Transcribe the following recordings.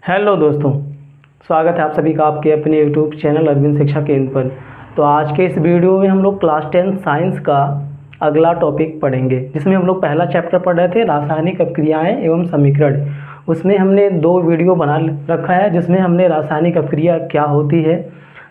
Hello दोस्तों, स्वागत है आप सभी का आपके अपने यूट्यूब चैनल अरविंद शिक्षा केंद्र पर। तो आज के इस वीडियो में हम लोग क्लास 10 साइंस का अगला टॉपिक पढ़ेंगे, जिसमें हम लोग पहला चैप्टर पढ़ रहे थे रासायनिक अपक्रियाएं एवं समीकरण। उसमें हमने 2 वीडियो बना रखा है, जिसमें हमने रासायनिक अपक्रिया क्या होती है,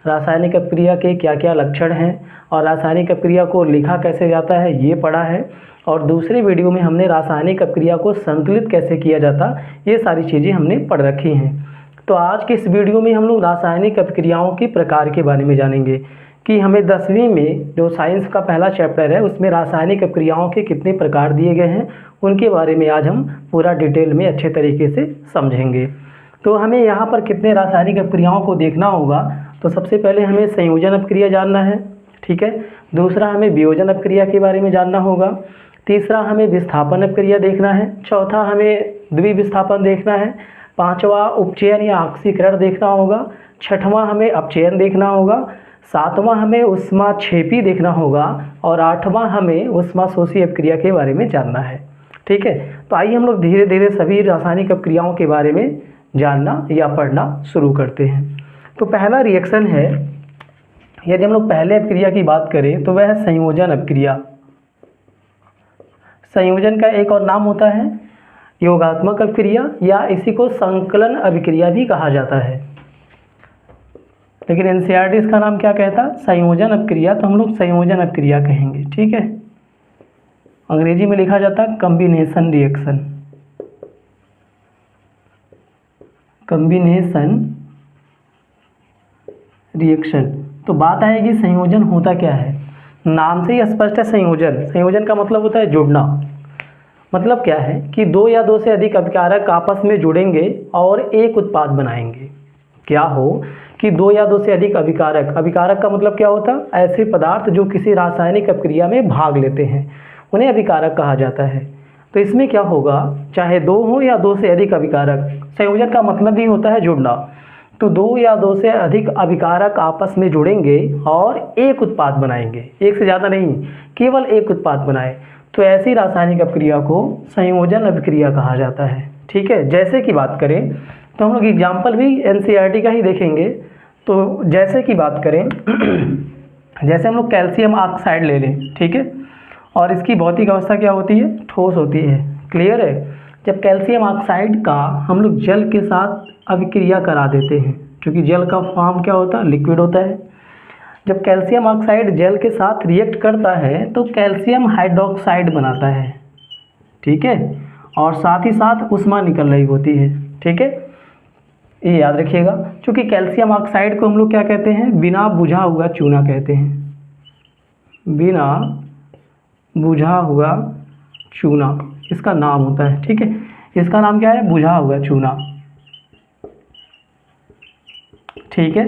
रासायनिक अपक्रिया के क्या क्या लक्षण हैं और रासायनिक अपक्रिया को लिखा कैसे जाता है ये पढ़ा है। और दूसरे वीडियो में हमने रासायनिक अपक्रिया को संतुलित कैसे किया जाता, ये सारी चीज़ें हमने पढ़ रखी हैं। तो आज के इस वीडियो में हम लोग रासायनिक अपक्रियाओं के प्रकार के बारे में जानेंगे कि हमें 10वीं में जो साइंस का पहला चैप्टर है उसमें रासायनिक अपक्रियाओं के कितने प्रकार दिए गए हैं, उनके बारे में आज हम पूरा डिटेल में अच्छे तरीके से समझेंगे। तो हमें यहाँ पर कितने रासायनिक अपक्रियाओं को देखना होगा। तो सबसे पहले हमें संयोजन अपक्रिया जानना है, ठीक है। दूसरा हमें वियोजन अपक्रिया के बारे में जानना होगा। तीसरा हमें विस्थापन अपक्रिया देखना है। चौथा हमें द्विविस्थापन देखना है। पांचवा उपचयन या ऑक्सीकरण देखना होगा। छठवां हमें अपचयन देखना होगा। सातवां हमें ऊष्माक्षेपी देखना होगा और आठवां हमें ऊष्माशोषी अपक्रिया के बारे में जानना है, ठीक है। तो आइए हम लोग धीरे धीरे सभी रासायनिक अपक्रियाओं के बारे में जानना या पढ़ना शुरू करते हैं। तो पहला रिएक्शन है, यदि हम लोग पहले अपक्रिया की बात करें तो वह है संयोजन अपक्रिया। संयोजन का एक और नाम होता है योगात्मक अपक्रिया या इसी को संकलन अभिक्रिया भी कहा जाता है, लेकिन एनसीईआरटी इसका नाम क्या कहता, संयोजन अपक्रिया। तो हम लोग संयोजन अपक्रिया कहेंगे, ठीक है। अंग्रेजी में लिखा जाता है कॉम्बिनेशन रिएक्शन, कॉम्बिनेशन रिएक्शन। तो बात आएगी संयोजन होता क्या है। नाम से ही स्पष्ट है संयोजन। संयोजन का मतलब होता है जुड़ना। मतलब क्या है कि 2 या 2 से अधिक अभिकारक आपस में जुड़ेंगे और एक उत्पाद बनाएंगे। क्या हो कि 2 या 2 से अधिक अभिकारक, अभिकारक का मतलब क्या होता है, ऐसे पदार्थ जो किसी रासायनिक अपक्रिया में भाग लेते हैं उन्हें अभिकारक कहा जाता है। तो इसमें क्या होगा, चाहे 2 हो या 2 से अधिक अभिकारक, संयोजन का मतलब ही होता है जुड़ना। तो 2 या 2 से अधिक अभिकारक आपस में जुड़ेंगे और एक उत्पाद बनाएंगे, एक से ज़्यादा नहीं, केवल एक उत्पाद बनाए। तो ऐसी रासायनिक अपक्रिया को संयोजन अपक्रिया कहा जाता है, ठीक है। जैसे कि बात करें तो हम लोग एग्जाम्पल भी एनसीईआरटी का ही देखेंगे। तो जैसे कि बात करें जैसे हम लोग कैल्शियम ऑक्साइड ले लें, ठीक है, और इसकी भौतिक अवस्था क्या होती है, ठोस होती है, क्लियर है। जब कैल्शियम ऑक्साइड का हम लोग जल के साथ अभिक्रिया करा देते हैं, क्योंकि जल का फॉर्म क्या होता है, लिक्विड होता है। जब कैल्शियम ऑक्साइड जल के साथ रिएक्ट करता है तो कैल्शियम हाइड्रोक्साइड बनाता है, ठीक है, और साथ ही साथ ऊष्मा निकल रही होती है, ठीक है। ये याद रखिएगा, क्योंकि कैल्शियम ऑक्साइड को हम लोग क्या कहते हैं, बिना बुझा हुआ चूना कहते हैं, बिना बुझा हुआ चूना इसका नाम होता है, ठीक है। इसका नाम क्या है, बुझा हुआ चूना, ठीक है।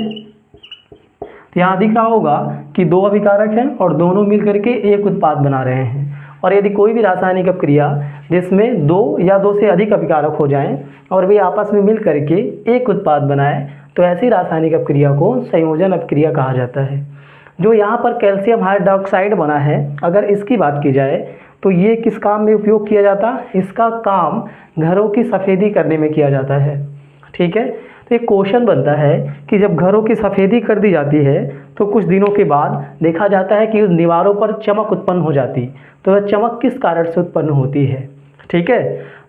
तो यहाँ दिख रहा होगा कि 2 अभिकारक हैं और दोनों मिलकर के एक उत्पाद बना रहे हैं। और यदि कोई भी रासायनिक अपक्रिया जिसमें 2 या 2 से अधिक अभिकारक हो जाएं और वे आपस में मिल करके एक उत्पाद बनाएं, तो ऐसी रासायनिक अपक्रिया को संयोजन अपक्रिया कहा जाता है। जो यहाँ पर कैल्शियम हाइड्रोक्साइड बना है, अगर इसकी बात की जाए तो ये किस काम में उपयोग किया जाता है, इसका काम घरों की सफ़ेदी करने में किया जाता है, ठीक है। तो एक क्वेश्चन बनता है कि जब घरों की सफ़ेदी कर दी जाती है तो कुछ दिनों के बाद देखा जाता है कि उस दीवारों पर चमक उत्पन्न हो जाती, तो वह चमक किस कारण से उत्पन्न होती है, ठीक है।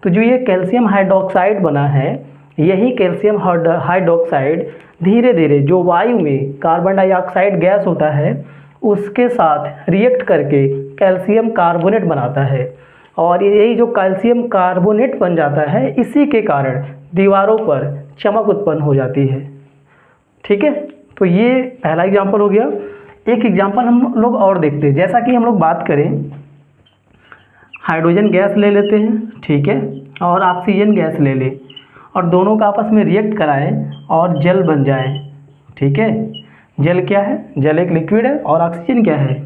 तो जो ये कैल्शियम हाइड्रोक्साइड बना है, यही कैल्शियम हाइड्रोक्साइड धीरे धीरे जो वायु में कार्बन डाइऑक्साइड गैस होता है उसके साथ रिएक्ट करके कैल्शियम कार्बोनेट बनाता है, और यही जो कैल्शियम कार्बोनेट बन जाता है इसी के कारण दीवारों पर चमक उत्पन्न हो जाती है, ठीक है। तो ये पहला एग्जाम्पल हो गया। एक एग्जाम्पल हम लोग और देखते हैं, जैसा कि हम लोग बात करें हाइड्रोजन गैस ले लेते हैं, ठीक है, और ऑक्सीजन गैस ले लें और दोनों का आपस में रिएक्ट कराएं और जल बन जाए, ठीक है। जल क्या है, जल एक लिक्विड है और ऑक्सीजन क्या है,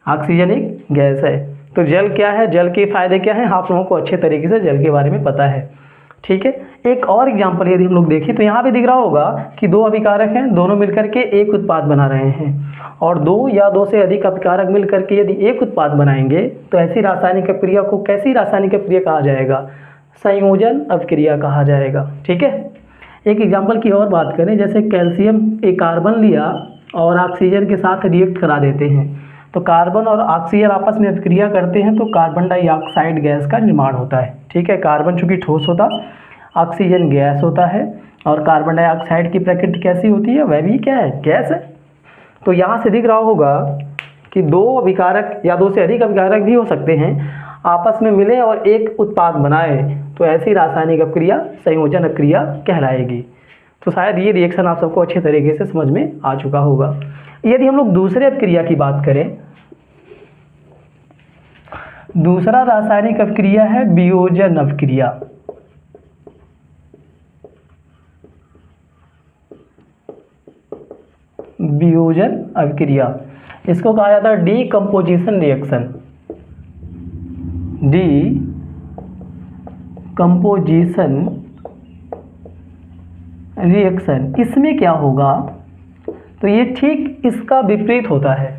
ऑक्सीजन एक गैस है। तो जल क्या है, जल के फ़ायदे क्या हैं, आप लोगों को अच्छे तरीके से जल के बारे में पता है, ठीक है। एक और एग्जाम्पल यदि हम लोग देखें तो यहाँ पे दिख रहा होगा कि 2 अभिकारक हैं, दोनों मिलकर के एक उत्पाद बना रहे हैं, और 2 या 2 से अधिक अभिकारक मिलकर के यदि एक उत्पाद बनाएंगे तो ऐसी रासायनिक अपक्रिया को कैसी रासायनिक अपक्रिया कहा जाएगा, संयोजन अपक्रिया कहा जाएगा, ठीक है। एक एग्जांपल की और बात करें, जैसे कैल्शियम एक कार्बन लिया और ऑक्सीजन के साथ रिएक्ट करा देते हैं, तो कार्बन और ऑक्सीजन आपस में अभिक्रिया करते हैं तो कार्बन डाइऑक्साइड गैस का निर्माण होता है। ठीक है, कार्बन चूँकि ठोस होता, ऑक्सीजन गैस होता है, और कार्बन डाइऑक्साइड की प्रकृति कैसी होती है, वह भी क्या है, गैस है। तो यहाँ से दिख रहा होगा कि दो अभिकारक या दो से अधिक अभिकारक भी हो सकते हैं, आपस में मिले और एक उत्पाद बनाए, तो ऐसी रासायनिक अपक्रिया संयोजन अपक्रिया कहलाएगी। तो शायद ये रिएक्शन आप सबको अच्छे तरीके से समझ में आ चुका होगा। यदि हम लोग दूसरे अपक्रिया की बात करें, दूसरा रासायनिक अपक्रिया है वियोजन अपक्रिया। वियोजन अपक्रिया, इसको कहा जाता है डीकम्पोजिशन रिएक्शन। डीकम्पोजिशन रिएक्शन, इसमें क्या होगा, तो ये ठीक इसका विपरीत होता है।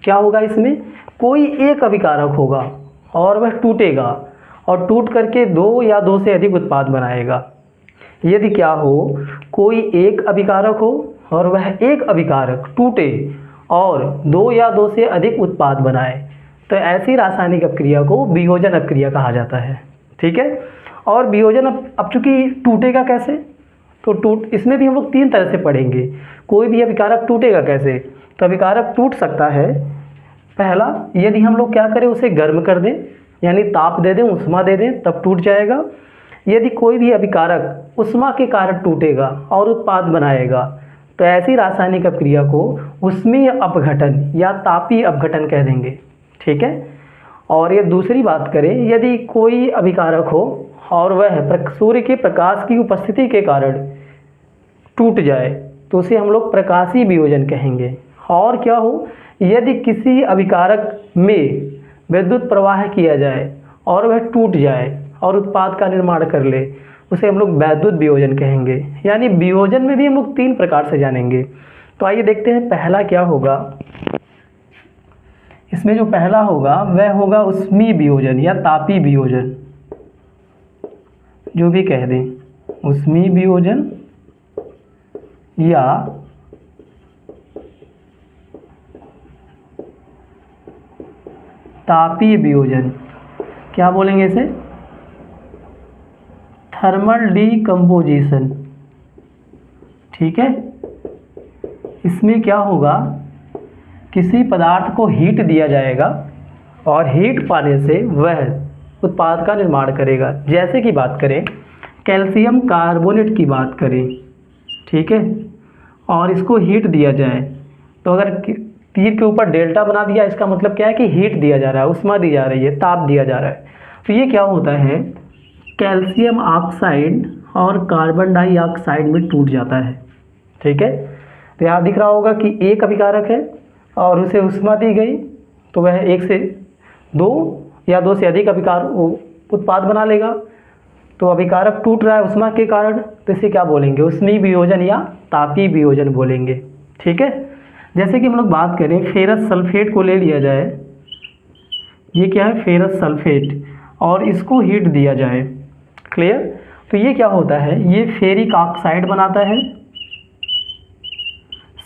क्या होगा, इसमें कोई एक अभिकारक होगा और वह टूटेगा और टूट करके दो या दो से अधिक उत्पाद बनाएगा। यदि क्या हो, कोई एक अभिकारक हो और वह एक अभिकारक टूटे और दो या दो से अधिक उत्पाद बनाए, तो ऐसी रासायनिक अपक्रिया को वियोजन अपक्रिया कहा जाता है। ठीक है, और वियोजन अब चूंकि टूटेगा कैसे, तो इसमें भी हम लोग तीन तरह से पढ़ेंगे। कोई भी अभिकारक टूटेगा कैसे, तो अभिकारक टूट सकता है, पहला यदि हम लोग क्या करें, उसे गर्म कर दें, यानी ताप दे दें, उष्मा दे दें, तब टूट जाएगा। यदि कोई भी अभिकारक उष्मा के कारण टूटेगा और उत्पाद बनाएगा, तो ऐसी रासायनिक अपक्रिया को उष्मीय अपघटन या तापीय अपघटन कह देंगे। ठीक है, और ये दूसरी बात करें, यदि कोई अभिकारक हो और वह सूर्य के प्रकाश की उपस्थिति के कारण टूट जाए, तो उसे हम लोग प्रकाशीय वियोजन कहेंगे। और क्या हो, यदि किसी अभिकारक में विद्युत प्रवाह किया जाए और वह टूट जाए और उत्पाद का निर्माण कर ले, उसे हम लोग वैद्युत वियोजन कहेंगे। यानी वियोजन में भी हम लोग तीन प्रकार से जानेंगे। तो आइए देखते हैं पहला क्या होगा। इसमें जो पहला होगा वह होगा उष्मीय वियोजन या तापीय वियोजन, जो भी कह दें, उष्मीय वियोजन या तापीय वियोजन। क्या बोलेंगे इसे, थर्मल डीकम्पोजिशन। ठीक है, इसमें क्या होगा, किसी पदार्थ को हीट दिया जाएगा और हीट पाने से वह उत्पाद का निर्माण करेगा। जैसे कि बात करें कैल्शियम कार्बोनेट की बात करें, ठीक है, और इसको हीट दिया जाए, तो अगर तीर के ऊपर डेल्टा बना दिया, इसका मतलब क्या है कि हीट दिया जा रहा है, उष्मा दी जा रही है, ताप दिया जा रहा है। तो ये क्या होता है, कैल्शियम ऑक्साइड और कार्बन डाइऑक्साइड में टूट जाता है। ठीक है, तो यहाँ दिख रहा होगा कि एक अभिकारक है और उसे उष्मा दी गई, तो वह एक से दो या दो से अधिक उत्पाद बना लेगा। तो अभिकारक टूट रहा है उष्मा के कारण, तो इसे क्या बोलेंगे, उष्मीय वियोजन या तापीय वियोजन बोलेंगे। ठीक है, जैसे कि हम लोग बात करें फेरस सल्फेट को ले लिया जाए, ये क्या है, फेरस सल्फेट, और इसको हीट दिया जाए, क्लियर, तो ये क्या होता है, ये फेरिक ऑक्साइड बनाता है,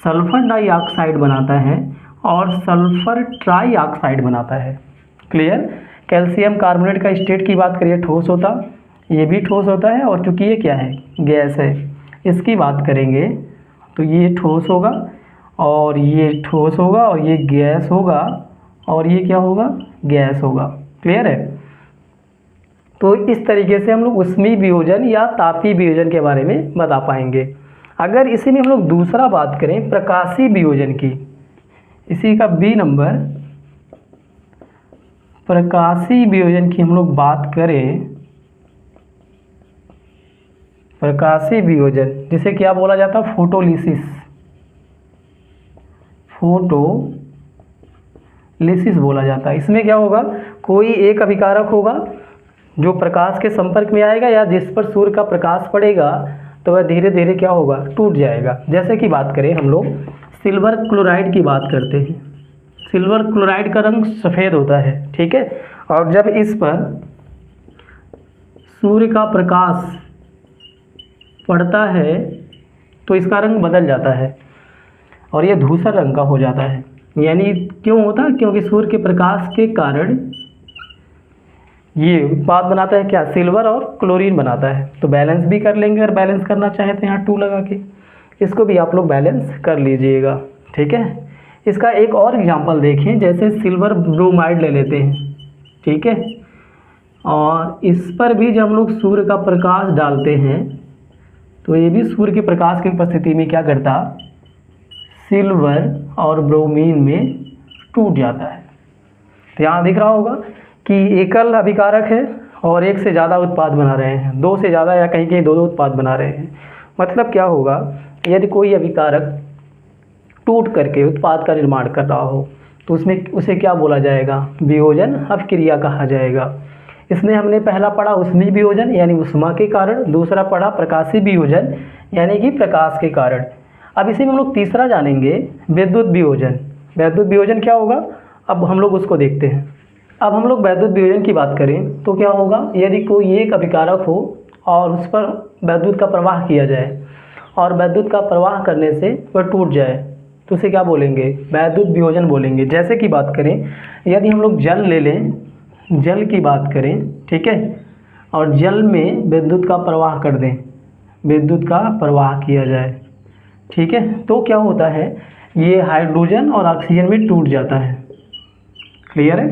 सल्फर डाइऑक्साइड बनाता है और सल्फर ट्राइऑक्साइड बनाता है। क्लियर, कैल्शियम कार्बोनेट का स्टेट की बात करिए, ठोस होता, ये भी ठोस होता है, और चूंकि ये क्या है, गैस है, इसकी बात करेंगे तो ये ठोस होगा और ये ठोस होगा और ये गैस होगा और ये क्या होगा, गैस होगा। क्लियर है, तो इस तरीके से हम लोग उष्मीय वियोजन या तापीय वियोजन के बारे में बता पाएंगे। अगर इसी में हम लोग दूसरा बात करें प्रकाशीय वियोजन की, इसी का बी नंबर, प्रकाशीय वियोजन की हम लोग बात करें, प्रकाशीय वियोजन जिसे क्या बोला जाता है, फोटोलिसिस, फोटोलिसिस बोला जाता है। इसमें क्या होगा, कोई एक अभिकारक होगा जो प्रकाश के संपर्क में आएगा या जिस पर सूर्य का प्रकाश पड़ेगा, तो वह धीरे धीरे क्या होगा, टूट जाएगा। जैसे कि बात करें हम लोग सिल्वर क्लोराइड की बात करते हैं, सिल्वर क्लोराइड का रंग सफ़ेद होता है, ठीक है, और जब इस पर सूर्य का प्रकाश पड़ता है तो इसका रंग बदल जाता है और ये धूसर रंग का हो जाता है। यानी क्यों होता है? क्योंकि सूर्य के प्रकाश के कारण ये उत्पाद बनाता है क्या? सिल्वर और क्लोरीन बनाता है। तो बैलेंस भी कर लेंगे, अगर बैलेंस करना चाहे तो यहाँ 2 लगा के इसको भी आप लोग बैलेंस कर लीजिएगा। ठीक है, इसका एक और एग्जांपल देखें, जैसे सिल्वर ब्रोमाइड ले लेते हैं। ठीक है, और इस पर भी जब हम लोग सूर्य का प्रकाश डालते हैं तो ये भी सूर्य के प्रकाश की उपस्थिति में क्या करता? सिल्वर और ब्रोमीन में टूट जाता है। तो यहाँ दिख रहा होगा कि एकल अभिकारक है और एक से ज़्यादा उत्पाद बना रहे हैं, 2 से ज़्यादा या कहीं कहीं 2 उत्पाद बना रहे हैं। मतलब क्या होगा? यदि कोई अभिकारक टूट करके उत्पाद का निर्माण कर रहा हो तो उसमें उसे क्या बोला जाएगा? वियोजन अपक्रिया कहा जाएगा। इसमें हमने पहला पढ़ा उष्मीय वियोजन यानी उष्मा के कारण, दूसरा पढ़ा प्रकाशीय वियोजन यानी कि प्रकाश के कारण। अब इसी में हम लोग तीसरा जानेंगे विद्युत वियोजन। विद्युत वियोजन क्या होगा? अब हम लोग उसको देखते हैं। अब हम लोग विद्युत वियोजन की बात करें तो क्या होगा? यदि कोई एक अभिकारक हो और उस पर विद्युत का प्रवाह किया जाए और विद्युत का प्रवाह करने से वह टूट जाए तो उसे क्या बोलेंगे? विद्युत वियोजन बोलेंगे। जैसे कि बात करें, यदि हम लोग जल ले लें, जल की बात करें, ठीक है, और जल में विद्युत का प्रवाह कर दें, विद्युत का प्रवाह किया जाए, ठीक है, तो क्या होता है? ये हाइड्रोजन और ऑक्सीजन में टूट जाता है। क्लियर है?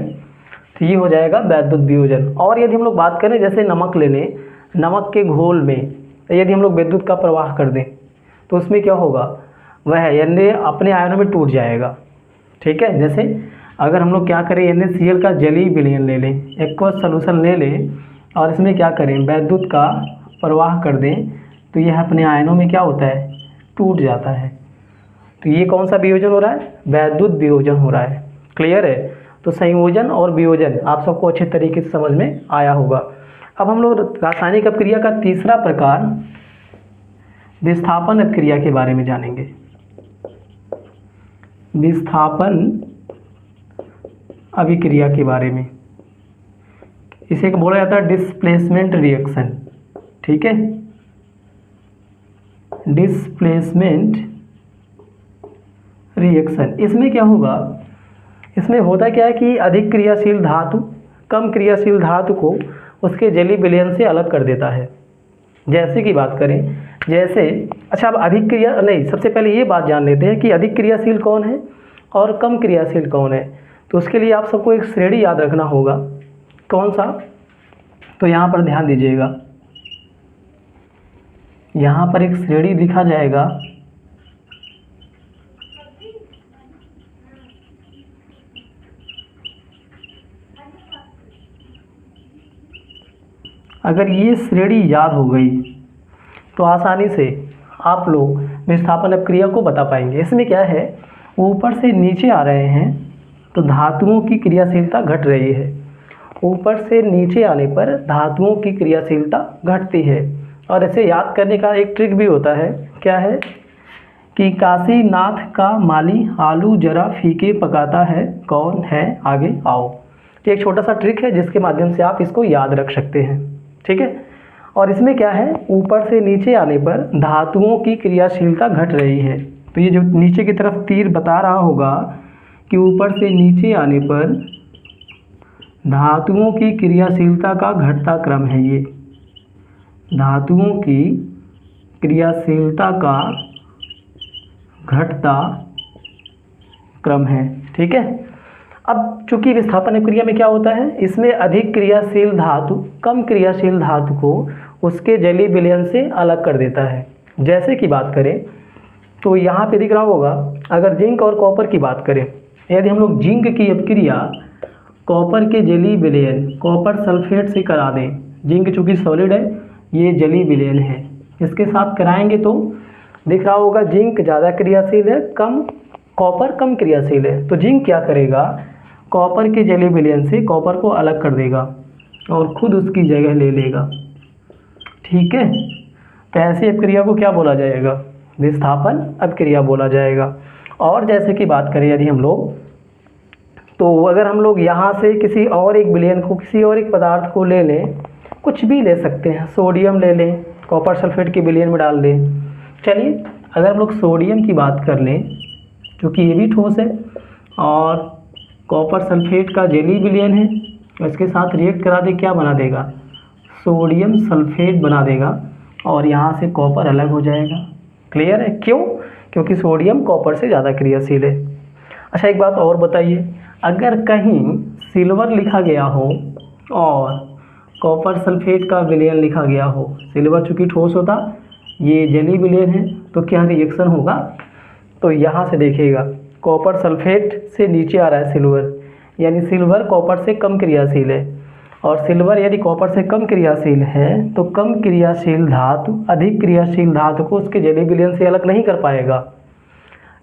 तो ये हो जाएगा विद्युत वियोजन। और यदि हम लोग बात करें, जैसे नमक ले लें, नमक के घोल में यदि हम लोग विद्युत का प्रवाह कर दें तो उसमें क्या होगा? वह यानी अपने आयनों में टूट जाएगा। ठीक है, जैसे अगर हम लोग क्या करें, NaCl का जलीय विलयन ले लें, एक्वस सॉल्यूशन ले लें और इसमें क्या करें? विद्युत का प्रवाह कर दें तो यह अपने आयनों में क्या होता है? टूट जाता है। तो ये कौन सा वियोजन हो रहा है? विद्युत वियोजन हो रहा है। क्लियर है? तो संयोजन और वियोजन आप सबको अच्छे तरीके से समझ में आया होगा। अब हम लोग रासायनिक अपक्रिया का तीसरा प्रकार विस्थापन अपक्रिया के बारे में जानेंगे। विस्थापन अभिक्रिया के बारे में, इसे बोला जाता है डिस्प्लेसमेंट रिएक्शन। ठीक है, डिस्प्लेसमेंट रिएक्शन। इसमें क्या होगा? इसमें होता क्या है कि अधिक क्रियाशील धातु कम क्रियाशील धातु को उसके जलीय विलयन से अलग कर देता है। जैसे कि बात करें, जैसे अच्छा, अब अधिक क्रिया नहीं, सबसे पहले ये बात जान लेते हैं कि अधिक क्रियाशील कौन है और कम क्रियाशील कौन है। तो उसके लिए आप सबको एक श्रेणी याद रखना होगा। कौन सा? तो यहाँ पर ध्यान दीजिएगा, यहाँ पर एक श्रेणी लिखा जाएगा, अगर ये श्रेणी याद हो गई तो आसानी से आप लोग विस्थापन अपक्रिया को बता पाएंगे। इसमें क्या है? ऊपर से नीचे आ रहे हैं तो धातुओं की क्रियाशीलता घट रही है, ऊपर से नीचे आने पर धातुओं की क्रियाशीलता घटती है। और इसे याद करने का एक ट्रिक भी होता है। क्या है? कि काशीनाथ का माली आलू जरा फीके पकाता है, कौन है आगे आओ। तो एक छोटा सा ट्रिक है जिसके माध्यम से आप इसको याद रख सकते हैं। ठीक है, और इसमें क्या है? ऊपर से नीचे आने पर धातुओं की क्रियाशीलता घट रही है। तो ये जो नीचे की तरफ तीर बता रहा होगा कि ऊपर से नीचे आने पर धातुओं की क्रियाशीलता का घटता क्रम है। ये धातुओं की क्रियाशीलता का घटता क्रम है। ठीक है, अब चूंकि विस्थापन अपक्रिया में क्या होता है, इसमें अधिक क्रियाशील धातु कम क्रियाशील धातु को उसके जलीय विलयन से अलग कर देता है। जैसे कि बात करें तो यहाँ पे दिख रहा होगा, अगर जिंक और कॉपर की बात करें, यदि हम लोग जिंक की अपक्रिया कॉपर के जलीय विलयन कॉपर सल्फेट से करा दें, जिंक चूँकि सॉलिड है, ये जलीय विलयन है, इसके साथ कराएंगे तो दिख रहा होगा जिंक ज़्यादा क्रियाशील है, कॉपर कम क्रियाशील है। तो जिंक क्या करेगा? कॉपर के जलीय विलयन से कॉपर को अलग कर देगा और खुद उसकी जगह ले लेगा। ठीक है, तो ऐसी अपक्रिया को क्या बोला जाएगा? विस्थापन अपक्रिया बोला जाएगा। और जैसे कि बात करें यदि हम लोग, तो अगर हम लोग यहाँ से किसी और एक विलयन को, किसी और एक पदार्थ को ले लें, कुछ भी ले सकते हैं, सोडियम ले लें कॉपर सल्फेट के विलयन में डाल दें। चलिए अगर हम लोग सोडियम की बात कर लें, क्योंकि ये भी ठोस है और कॉपर सल्फेट का जेली विलयन है, इसके साथ रिएक्ट करा दे, क्या बना देगा, सोडियम सल्फेट बना देगा और यहाँ से कॉपर अलग हो जाएगा। क्लियर है? क्यों? क्योंकि सोडियम कॉपर से ज़्यादा क्रियाशील है। अच्छा एक बात और बताइए, अगर कहीं सिल्वर लिखा गया हो और कॉपर सल्फेट का विलयन लिखा गया हो, सिल्वर चूँकि ठोस होता, ये जेली विलयन है, तो क्या रिएक्शन होगा? तो यहाँ से देखिएगा, कॉपर सल्फेट से नीचे आ रहा है सिल्वर, यानी सिल्वर कॉपर से कम क्रियाशील है, और सिल्वर यदि कॉपर से कम क्रियाशील है तो कम क्रियाशील धातु अधिक क्रियाशील धातु को उसके जेली विलयन से अलग नहीं कर पाएगा।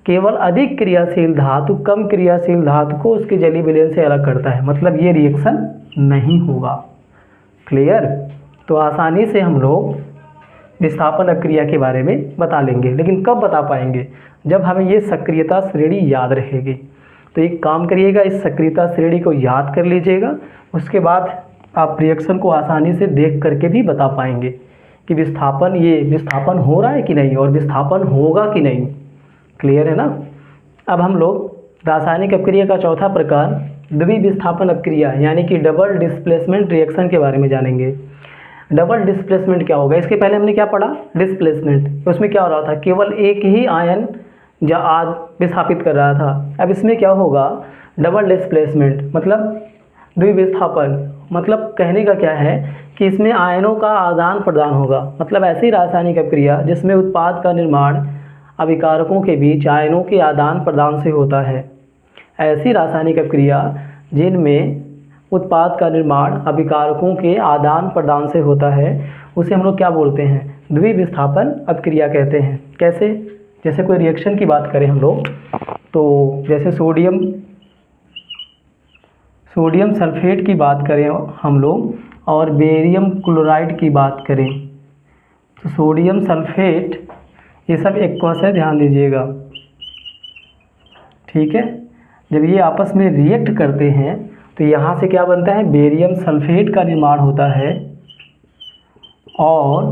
केवल अधिक क्रियाशील धातु कम क्रियाशील धातु को उसके जेली विलयन से अलग करता है, मतलब ये रिएक्शन नहीं होगा। क्लियर? तो आसानी से हम लोग विस्थापन अभिक्रिया के बारे में बता लेंगे, लेकिन कब बता पाएंगे? जब हमें ये सक्रियता श्रेणी याद रहेगी। तो एक काम करिएगा, इस सक्रियता श्रेणी को याद कर लीजिएगा, उसके बाद आप रिएक्शन को आसानी से देख करके भी बता पाएंगे कि विस्थापन हो रहा है कि नहीं और विस्थापन होगा कि नहीं। क्लियर है ना? अब हम लोग रासायनिक अपक्रिया का चौथा प्रकार द्विविस्थापन अपक्रिया यानी कि डबल डिस्प्लेसमेंट रिएक्शन के बारे में जानेंगे। डबल डिस्प्लेसमेंट क्या होगा? इसके पहले हमने क्या पढ़ा? डिस्प्लेसमेंट। उसमें क्या हो रहा था? केवल एक ही आयन विस्थापित कर रहा था। अब इसमें क्या होगा? डबल डिस्प्लेसमेंट मतलब द्विविस्थापन। मतलब कहने का क्या है कि इसमें आयनों का आदान प्रदान होगा। मतलब ऐसी रासायनिक अपक्रिया जिसमें उत्पाद का निर्माण अभिकारकों के बीच आयनों के आदान प्रदान से होता है। ऐसी रासायनिक अपक्रिया जिनमें उत्पाद का निर्माण अभिकारकों के आदान प्रदान से होता है, उसे हम लोग क्या बोलते हैं? द्विविस्थापन अपक्रिया कहते हैं। कैसे? जैसे कोई रिएक्शन की बात करें हम लोग, तो जैसे सोडियम सल्फेट की बात करें हम लोग और बेरियम क्लोराइड की बात करें, तो सोडियम सल्फेट ये सब एक्वस है, ध्यान दीजिएगा। ठीक है? जब ये आपस में रिएक्ट करते हैं तो यहाँ से क्या बनता है? बेरियम सल्फेट का निर्माण होता है और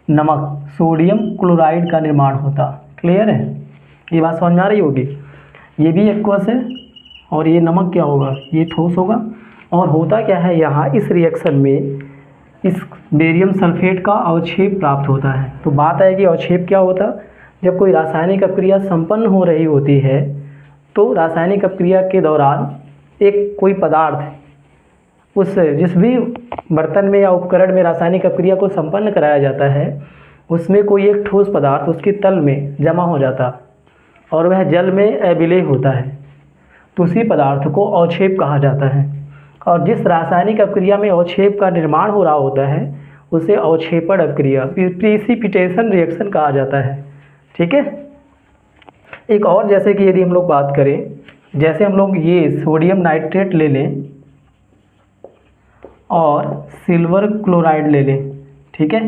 नमक सोडियम क्लोराइड का निर्माण होता। क्लियर है? ये बात समझ में आ रही होगी। ये भी एक्वस है और ये नमक क्या होगा? ये ठोस होगा। और होता क्या है यहाँ इस रिएक्शन में, इस बेरियम सल्फेट का अवक्षेप प्राप्त होता है। तो बात आएगी अवक्षेप क्या होता? जब कोई रासायनिक अपक्रिया संपन्न हो रही होती है तो रासायनिक अपक्रिया के दौरान एक कोई पदार्थ उस जिस भी बर्तन में या उपकरण में रासायनिक अपक्रिया को संपन्न कराया जाता है, उसमें कोई एक ठोस पदार्थ उसके तल में जमा हो जाता और वह जल में अविलेय होता है, तो उसी पदार्थ को अवक्षेप कहा जाता है। और जिस रासायनिक अपक्रिया में अवक्षेप का निर्माण हो रहा होता है उसे अवक्षेपण अपक्रिया प्रिसिपिटेशन रिएक्शन कहा जाता है। ठीक है? एक और जैसे कि यदि हम लोग बात करें, जैसे हम लोग ये सोडियम नाइट्रेट ले लें और सिल्वर क्लोराइड ले लें, ठीक है,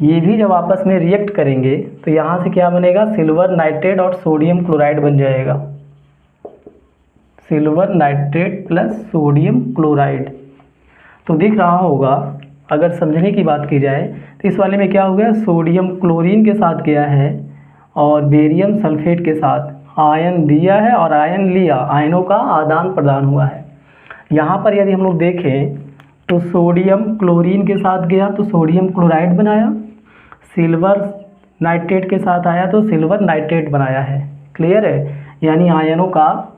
ये भी जब आपस में रिएक्ट करेंगे तो यहाँ से क्या बनेगा? सिल्वर नाइट्रेट और सोडियम क्लोराइड बन जाएगा। Silver nitrate plus sodium chloride. तो दिख रहा होगा, अगर समझने की बात की जाए तो इस वाले में क्या हो गया? सोडियम क्लोरीन के साथ गया है और बेरियम सल्फेट के साथ आयन दिया है और आयन लिया, आयनों का आदान प्रदान हुआ है। यहाँ पर यदि हम लोग देखें तो सोडियम क्लोरीन के साथ गया तो सोडियम क्लोराइड बनाया, सिल्वर नाइट्रेट के साथ आया तो सिल्वर नाइट्रेट बनाया है। क्लियर है? यानी आयनों का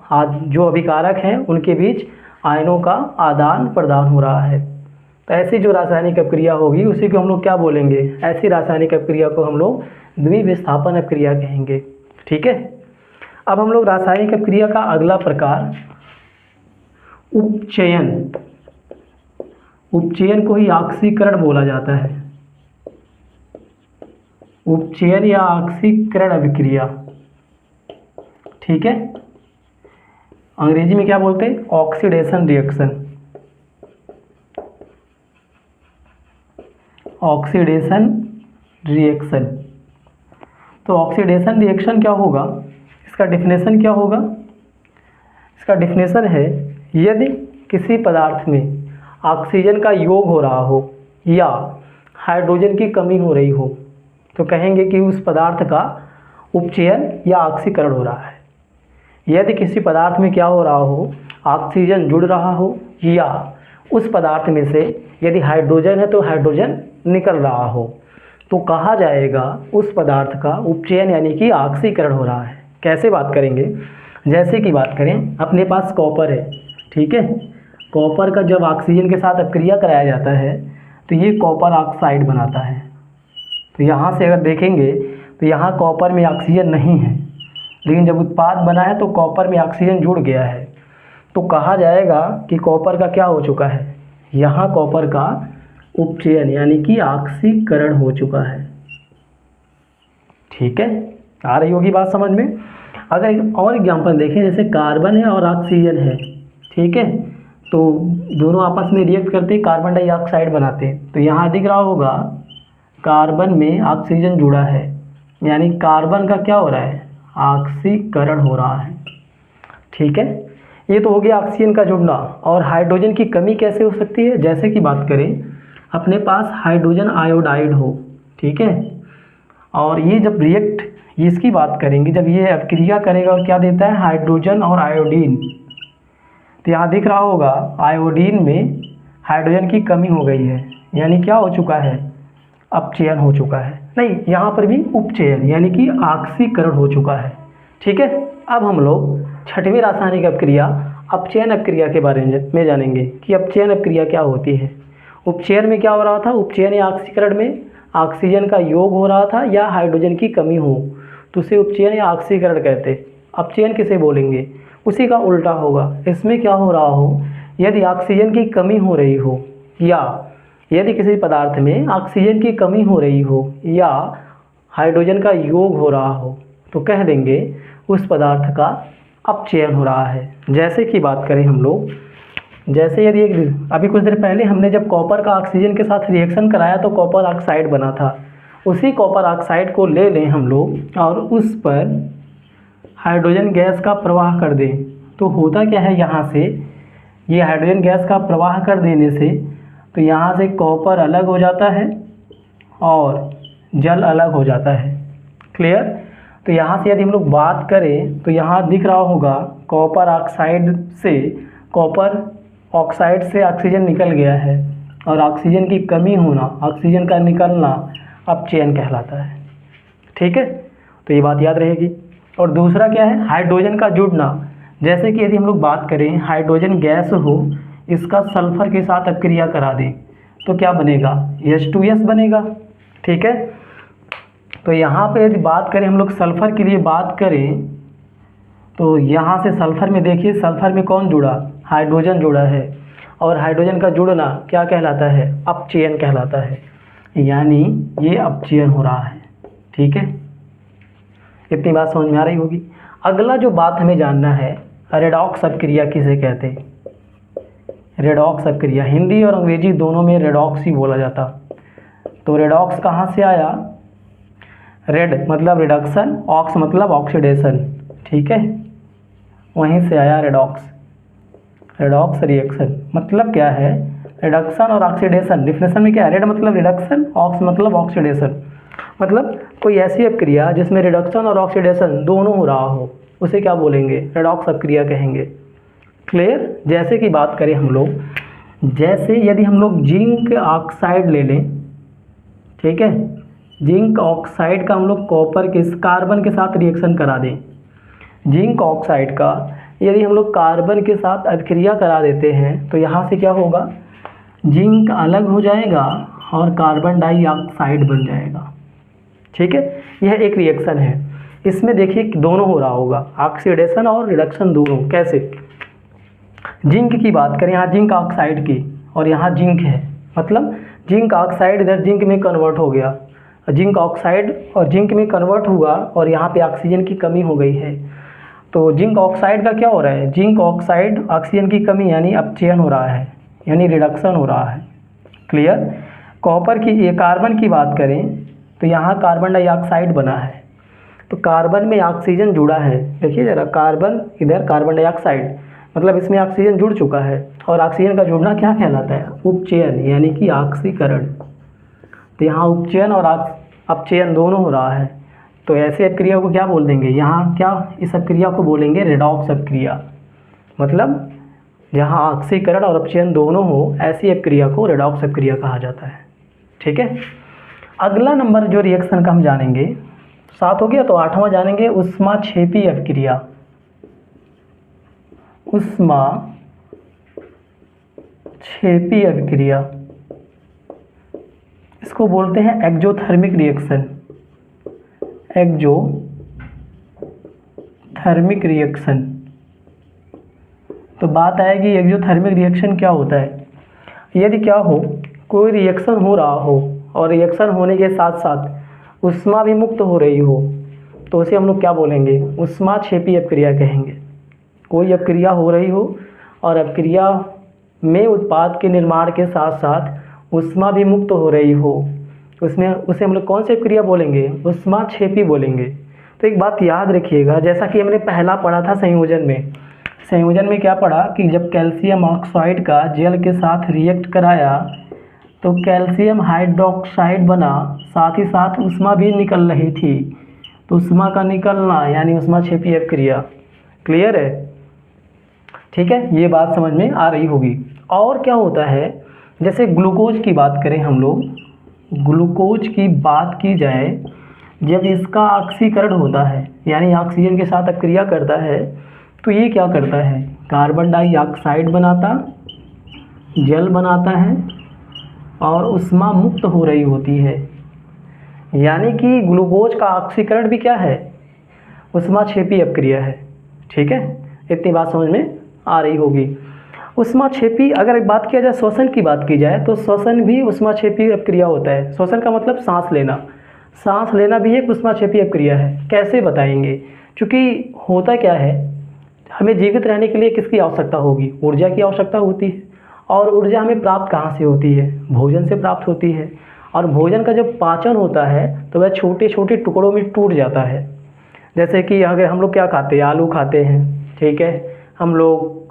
जो अभिकारक हैं उनके बीच आयनों का आदान प्रदान हो रहा है। तो ऐसी जो रासायनिक अपक्रिया होगी उसी को हम लोग क्या बोलेंगे? ऐसी रासायनिक अपक्रिया को हम लोग द्विविस्थापन अपक्रिया कहेंगे। ठीक है? अब हम लोग रासायनिक अपक्रिया का अगला प्रकार उपचयन, उपचयन को ही ऑक्सीकरण बोला जाता है। उपचयन या ऑक्सीकरण अभिक्रिया, ठीक है, अंग्रेजी में क्या बोलते हैं? Oxidation reaction. Oxidation reaction. तो ऑक्सीडेशन रिएक्शन क्या होगा? इसका डेफिनेशन क्या होगा? इसका डेफिनेशन है, यदि किसी पदार्थ में ऑक्सीजन का योग हो रहा हो या हाइड्रोजन की कमी हो रही हो तो कहेंगे कि उस पदार्थ का उपचयन या ऑक्सीकरण हो रहा है। यदि किसी पदार्थ में क्या हो रहा हो, ऑक्सीजन जुड़ रहा हो या उस पदार्थ में से यदि हाइड्रोजन है तो हाइड्रोजन निकल रहा हो तो कहा जाएगा उस पदार्थ का उपचयन यानी कि ऑक्सीकरण हो रहा है। कैसे बात करेंगे, जैसे कि बात करें अपने पास कॉपर है, ठीक है। कॉपर का जब ऑक्सीजन के साथ अपक्रिया कराया जाता है तो ये कॉपर ऑक्साइड बनाता है। तो यहाँ से अगर देखेंगे तो यहाँ कॉपर में ऑक्सीजन नहीं है, लेकिन जब उत्पाद बना है तो कॉपर में ऑक्सीजन जुड़ गया है तो कहा जाएगा कि कॉपर का क्या हो चुका है, यहाँ कॉपर का उपचयन यानी कि ऑक्सीकरण हो चुका है। ठीक है, आ रही होगी बात समझ में। अगर एक और एग्जांपल देखें, जैसे कार्बन है और ऑक्सीजन है, ठीक है, तो दोनों आपस में रिएक्ट करते कार्बन डाइऑक्साइड बनाते हैं। तो यहाँ दिख रहा होगा कार्बन में ऑक्सीजन जुड़ा है यानी कार्बन का क्या हो रहा है, ऑक्सीकरण हो रहा है। ठीक है, ये तो हो गया ऑक्सीजन का जुड़ना। और हाइड्रोजन की कमी कैसे हो सकती है, जैसे कि बात करें अपने पास हाइड्रोजन आयोडाइड हो, ठीक है, और ये जब रिएक्ट इसकी बात करेंगे, जब ये अभिक्रिया करेगा और क्या देता है, हाइड्रोजन और आयोडीन। तो यहाँ दिख रहा होगा आयोडीन में हाइड्रोजन की कमी हो गई है यानी क्या हो चुका है, अपचयन हो चुका है, नहीं यहाँ पर भी उपचयन यानी कि ऑक्सीकरण हो चुका है। ठीक है, अब हम लोग छठवीं रासायनिक अपक्रिया अपचयन अपक्रिया के बारे में जानेंगे कि अपचयन अपक्रिया क्या होती है। उपचयन में क्या हो रहा था, उपचयन या ऑक्सीकरण में ऑक्सीजन का योग हो रहा था या हाइड्रोजन की कमी हो तो उसे उपचयन या ऑक्सीकरण कहते। अपचयन किसे बोलेंगे, उसी का उल्टा होगा। इसमें क्या हो रहा हो, यदि ऑक्सीजन की कमी हो रही हो या यदि किसी पदार्थ में ऑक्सीजन की कमी हो रही हो या हाइड्रोजन का योग हो रहा हो तो कह देंगे उस पदार्थ का अपचयन हो रहा है। जैसे कि बात करें हम लोग, जैसे यदि अभी कुछ देर पहले हमने जब कॉपर का ऑक्सीजन के साथ रिएक्शन कराया तो कॉपर ऑक्साइड बना था, उसी कॉपर ऑक्साइड को ले लें हम लोग और उस पर हाइड्रोजन गैस का प्रवाह कर दें तो होता क्या है, यहाँ से ये हाइड्रोजन गैस का प्रवाह कर देने से तो यहाँ से कॉपर अलग हो जाता है और जल अलग हो जाता है। क्लियर। तो यहाँ से यदि हम लोग बात करें तो यहाँ दिख रहा होगा कॉपर ऑक्साइड से ऑक्सीजन निकल गया है और ऑक्सीजन की कमी होना, ऑक्सीजन का निकलना अपचयन कहलाता है। ठीक है, तो ये बात याद रहेगी। और दूसरा क्या है, हाइड्रोजन का जुड़ना। जैसे कि यदि हम लोग बात करें हाइड्रोजन गैस हो, इसका सल्फर के साथ अपक्रिया करा दें तो क्या बनेगा, H2S बनेगा। ठीक है, तो यहाँ पे यदि बात करें हम लोग सल्फर के लिए बात करें तो यहाँ से सल्फर में देखिए, सल्फर में कौन जुड़ा, हाइड्रोजन जुड़ा है और हाइड्रोजन का जुड़ना क्या कहलाता है, अपचयन कहलाता है, यानी ये अपचयन हो रहा है। ठीक है, इतनी बात समझ में आ रही होगी। अगला जो बात हमें जानना है, रेडॉक्स अपक्रिया किसे कहते हैं। रेडॉक्स अपक्रिया हिंदी और अंग्रेजी दोनों में रेडॉक्स ही बोला जाता। तो रेडॉक्स कहाँ से आया, रेड मतलब रिडक्शन, ऑक्स मतलब ऑक्सीडेशन। ठीक है, वहीं से आया रेडॉक्स। रेडॉक्स रिएक्शन मतलब क्या है, रिडक्शन और ऑक्सीडेशन। डिफिनेशन में क्या है, रेड मतलब रिडक्शन, ऑक्स मतलब ऑक्सीडेशन। मतलब कोई ऐसी अपक्रिया जिसमें रिडक्शन और ऑक्सीडेशन दोनों हो रहा हो उसे क्या बोलेंगे, रेडॉक्स अपक्रिया कहेंगे। क्लियर। जैसे कि बात करें हम लोग, जैसे यदि हम लोग जिंक ऑक्साइड ले लें, ठीक है, जिंक ऑक्साइड का हम लोग कार्बन के साथ रिएक्शन करा दें, जिंक ऑक्साइड का यदि हम लोग कार्बन के साथ अभिक्रिया करा देते हैं तो यहाँ से क्या होगा, जिंक अलग हो जाएगा और कार्बन डाइऑक्साइड बन जाएगा। ठीक है, यह एक रिएक्शन है। इसमें देखिए दोनों हो रहा होगा, ऑक्सीडेशन और रिडक्शन दोनों। कैसे, जिंक की बात करें, यहाँ जिंक ऑक्साइड की और यहाँ जिंक है, मतलब जिंक ऑक्साइड इधर जिंक में कन्वर्ट हो गया, जिंक ऑक्साइड और जिंक में कन्वर्ट हुआ और यहाँ पे ऑक्सीजन की कमी हो गई है। तो जिंक ऑक्साइड का क्या हो रहा है, जिंक ऑक्साइड ऑक्सीजन की कमी यानी अपचयन हो रहा है, यानी रिडक्शन हो रहा है। क्लियर। कॉपर की, ये कार्बन की बात करें तो यहाँ कार्बन डाइऑक्साइड बना है, तो कार्बन में ऑक्सीजन जुड़ा है। देखिए ज़रा, कार्बन इधर कार्बन डाइऑक्साइड, मतलब इसमें ऑक्सीजन जुड़ चुका है और ऑक्सीजन का जुड़ना क्या कहलाता है, उपचयन यानी कि ऑक्सीकरण। तो यहाँ उपचयन और अपचयन दोनों हो रहा है, तो ऐसे अपक्रिया को क्या बोल देंगे, यहाँ क्या इस अपक्रिया को बोलेंगे रेडॉक्स अपक्रिया। मतलब जहाँ ऑक्सीकरण और अपचयन दोनों हो, ऐसी अपक्रिया को रेडॉक्स अपक्रिया कहा जाता है। ठीक है, अगला नंबर जो रिएक्शन का हम जानेंगे, 7 हो गया, तो 8वां जानेंगे ऊष्माक्षेपी अपक्रिया। ऊष्माक्षेपी अपक्रिया, इसको बोलते हैं एक्जोथर्मिक रिएक्शन। Exothermic reaction. तो बात आएगी एक्जोथर्मिक रिएक्शन क्या होता है। यदि क्या हो, कोई रिएक्शन हो रहा हो और रिएक्शन होने के साथ साथ ऊष्मा भी मुक्त हो रही हो, तो उसे हम लोग क्या बोलेंगे, ऊष्माक्षेपी अपक्रिया कहेंगे। कोई अपक्रिया हो रही हो और अपक्रिया में उत्पाद के निर्माण के साथ साथ ऊष्मा भी मुक्त हो रही हो, उसमें उसे हम लोग कौन सी अपक्रिया बोलेंगे, ऊष्माक्षेपी बोलेंगे। तो एक बात याद रखिएगा, जैसा कि हमने पहला पढ़ा था संयोजन में, क्या पढ़ा कि जब कैल्शियम ऑक्साइड का जल के साथ रिएक्ट कराया तो कैल्शियम हाइड्रोक्साइड बना, साथ ही साथ ऊष्मा भी निकल रही थी। तो ऊष्मा का निकलना यानी ऊष्माक्षेपी अपक्रिया। क्लियर है? ठीक है, ये बात समझ में आ रही होगी। और क्या होता है, जैसे ग्लूकोज की बात करें हम लोग, ग्लूकोज की बात की जाए, जब इसका ऑक्सीकरण होता है यानी ऑक्सीजन के साथ अपक्रिया करता है, तो ये क्या करता है, कार्बन डाइऑक्साइड बनाता, जल बनाता है और ऊष्मा मुक्त हो रही होती है। यानी कि ग्लूकोज का ऑक्सीकरण भी क्या है, ऊष्माक्षेपी अपक्रिया है। ठीक है, इतनी बात समझ में आ रही होगी। ऊष्माक्षेपी, अगर बात किया जाए श्वसन की बात की जाए, तो श्वसन भी ऊष्माक्षेपी अपक्रिया होता है। श्वसन का मतलब सांस लेना, सांस लेना भी एक ऊष्माक्षेपी अपक्रिया है। कैसे बताएंगे, क्योंकि होता क्या है, हमें जीवित रहने के लिए किसकी आवश्यकता होगी, ऊर्जा की आवश्यकता होती है। और ऊर्जा हमें प्राप्त कहाँ से होती है, भोजन से प्राप्त होती है। और भोजन का जब पाचन होता है तो वह छोटे छोटे टुकड़ों में टूट जाता है। जैसे कि अगर हम लोग क्या खाते हैं, आलू खाते हैं, ठीक है, हम लोग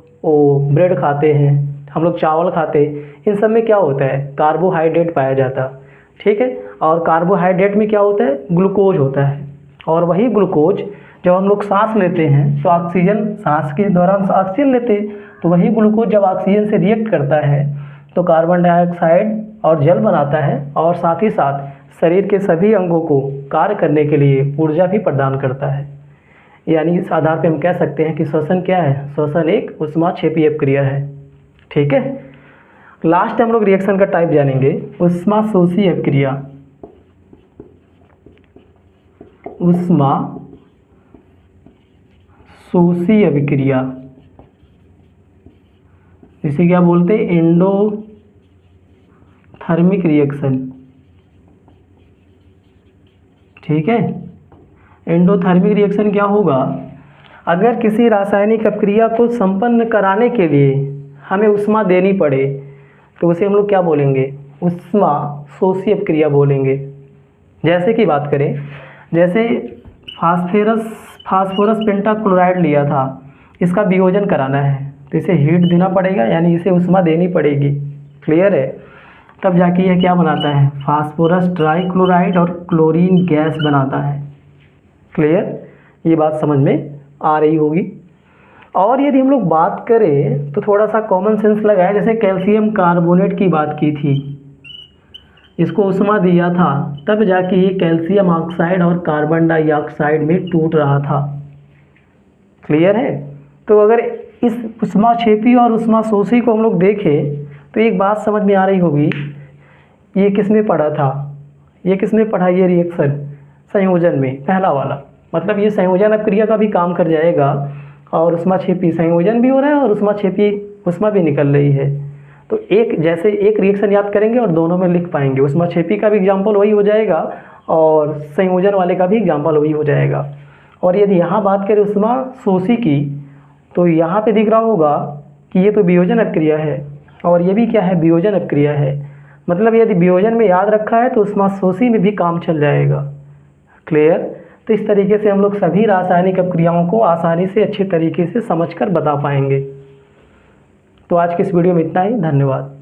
ब्रेड खाते हैं, हम लोग चावल खाते हैं, इन सब में क्या होता है, कार्बोहाइड्रेट पाया जाता। ठीक है, और कार्बोहाइड्रेट में क्या होता है, ग्लूकोज होता है। और वही ग्लूकोज जब हम लोग सांस लेते हैं तो ऑक्सीजन, सांस के दौरान ऑक्सीजन लेते हैं, तो वही ग्लूकोज जब ऑक्सीजन से रिएक्ट करता है तो कार्बन डाइऑक्साइड और जल बनाता है, और साथ ही साथ शरीर के सभी अंगों को कार्य करने के लिए ऊर्जा भी प्रदान करता है। यानी इस आधार पर हम कह सकते हैं कि श्वसन क्या है, श्वसन एक ऊष्माक्षेपी अपक्रिया है। ठीक है, लास्ट हम लोग रिएक्शन का टाइप जानेंगे, ऊष्माशोषी अपक्रिया। ऊष्माशोषी अपक्रिया, इसे क्या बोलते हैं, एंडोथर्मिक रिएक्शन। ठीक है, एंडोथर्मिक रिएक्शन क्या होगा, अगर किसी रासायनिक अपक्रिया को संपन्न कराने के लिए हमें ऊष्मा देनी पड़े तो उसे हम लोग क्या बोलेंगे, ऊष्माशोषी अपक्रिया बोलेंगे। जैसे कि बात करें, जैसे फास्फोरस पेंटाक्लोराइड लिया था, इसका वियोजन कराना है तो इसे हीट देना पड़ेगा, यानी इसे ऊष्मा देनी पड़ेगी। क्लियर है? तब जाके यह क्या बनाता है, फास्फोरस ट्राइक्लोराइड और क्लोरीन गैस बनाता है। क्लियर? ये बात समझ में आ रही होगी। और यदि हम लोग बात करें तो थोड़ा सा कॉमन सेंस लगाए, जैसे कैल्शियम कार्बोनेट की बात की थी, इसको ऊष्मा दिया था तब जाके ये कैल्शियम ऑक्साइड और कार्बन डाइऑक्साइड में टूट रहा था। क्लियर है? तो अगर इस ऊष्माक्षेपी और ऊष्माशोषी को हम लोग देखें तो एक बात समझ में आ रही होगी, ये किसने पढ़ा था, ये किसने पढ़ा, ये रिएक्शन संयोजन में पहला वाला, मतलब ये संयोजन अपक्रिया का भी काम कर जाएगा। और ऊष्माक्षेपी संयोजन भी हो रहा है और ऊष्माक्षेपी ऊष्मा भी निकल रही है। तो एक जैसे एक रिएक्शन याद करेंगे और दोनों में लिख पाएंगे, ऊष्माक्षेपी का भी एग्जाम्पल वही हो जाएगा और संयोजन वाले का भी एग्जाम्पल वही हो जाएगा। और यदि यहाँ बात करें ऊष्माशोषी की, तो यहाँ पे दिख रहा होगा कि ये तो वियोजन अपक्रिया है और ये भी क्या है, वियोजन अपक्रिया है। मतलब यदि वियोजन में याद रखा है तो ऊष्माशोषी में भी काम चल जाएगा। क्लियर? तो इस तरीके से हम लोग सभी रासायनिक अपक्रियाओं को आसानी से अच्छे तरीके से समझकर बता पाएंगे। तो आज की इस वीडियो में इतना ही, धन्यवाद।